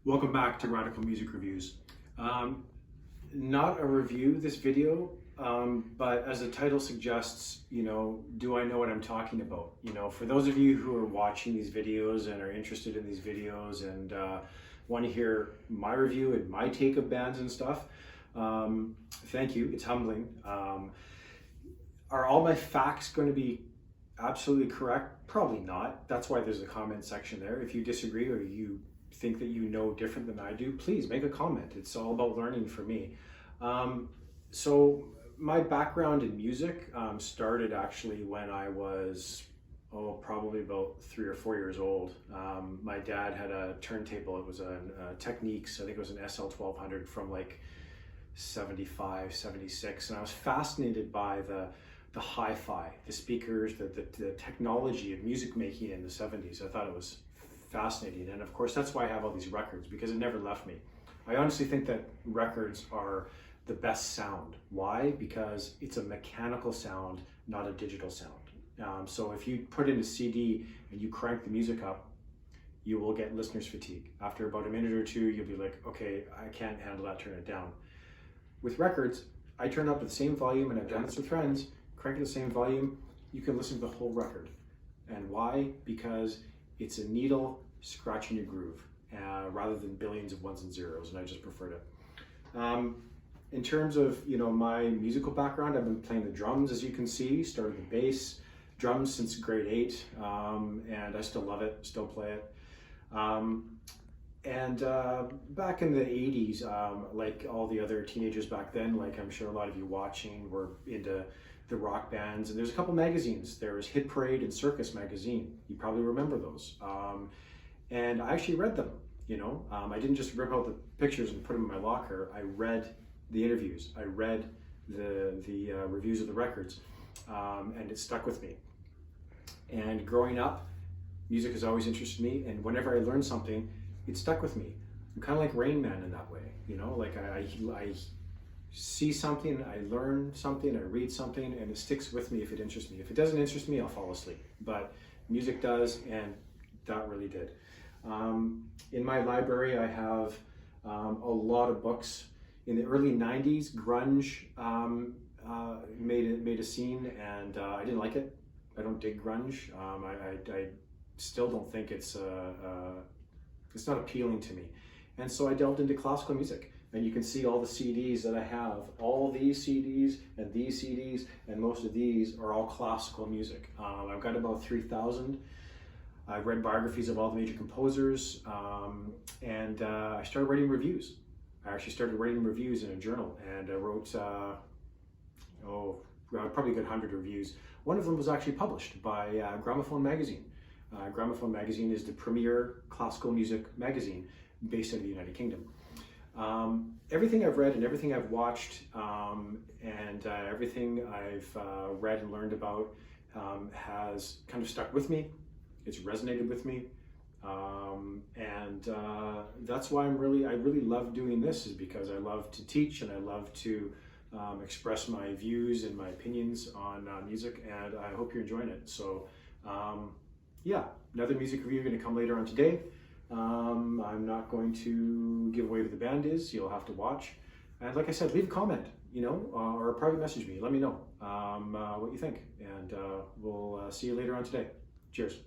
Welcome back to Radical Music Reviews. Not a review, this video, but as the title suggests, do I know what I'm talking about? For those of you who are watching these videos and are interested in these videos and want to hear my review and my take of bands and stuff, thank you, it's humbling. Are all my facts going to be absolutely correct? Probably not. That's why there's a comment section there. If you disagree or you think that you know different than I do, please make a comment. It's all about learning for me. So my background in music started actually when I was probably about 3 or 4 years old. My dad had a turntable. It was a Technics. I think it was an SL1200 from like 75, 76, and I was fascinated by the hi-fi, the speakers, the technology of music making in the 70s. I thought it was fascinating, and of course that's why I have all these records, because it never left me. I honestly think that records are the best sound. Why? Because it's a mechanical sound, not a digital sound. So if you put in a CD and you crank the music up, you will get listener's fatigue. After about a minute or two, you'll be like, okay, I can't handle that, turn it down. With records, I turn up at the same volume, and I've done this with friends, crank at the same volume, you can listen to the whole record. And why? Because it's a needle scratching a groove rather than billions of ones and zeros, and I just preferred it. In terms of my musical background, I've been playing the drums, as you can see, started the bass, drums since grade 8, and I still love it, still play it. And back in the 80s, like all the other teenagers back then, like I'm sure a lot of you watching were into the rock bands, and there's a couple magazines. There was Hit Parade and Circus magazine. You probably remember those. And I actually read them, I didn't just rip out the pictures and put them in my locker. I read the interviews. I read the reviews of the records, and it stuck with me. And growing up, music has always interested me, and whenever I learned something, it stuck with me. I'm kind of like Rain Man in that way, like I see something, I learn something, I read something, and it sticks with me if it interests me. If it doesn't interest me, I'll fall asleep. But music does, and that really did. In my library, I have a lot of books. In the early 90s, grunge made a scene, and I didn't like it. I don't dig grunge. I still don't think it's not appealing to me. And so I delved into classical music. And you can see all the CDs that I have. All these CDs and these CDs and most of these are all classical music. I've got about 3,000. I've read biographies of all the major composers, and I started writing reviews. I actually started writing reviews in a journal, and I wrote probably a good 100 reviews. One of them was actually published by Gramophone magazine. Gramophone magazine is the premier classical music magazine based out of the United Kingdom. Everything I've read and everything I've watched and everything I've read and learned about has kind of stuck with me. It's resonated with me, and that's why I really love doing this, is because I love to teach and I love to express my views and my opinions on music, and I hope you're enjoying it. So yeah, another music review going to come later on today. I'm not going to give away who the band is. You'll have to watch. And like I said, leave a comment, or private message me. Let me know what you think. And we'll see you later on today. Cheers.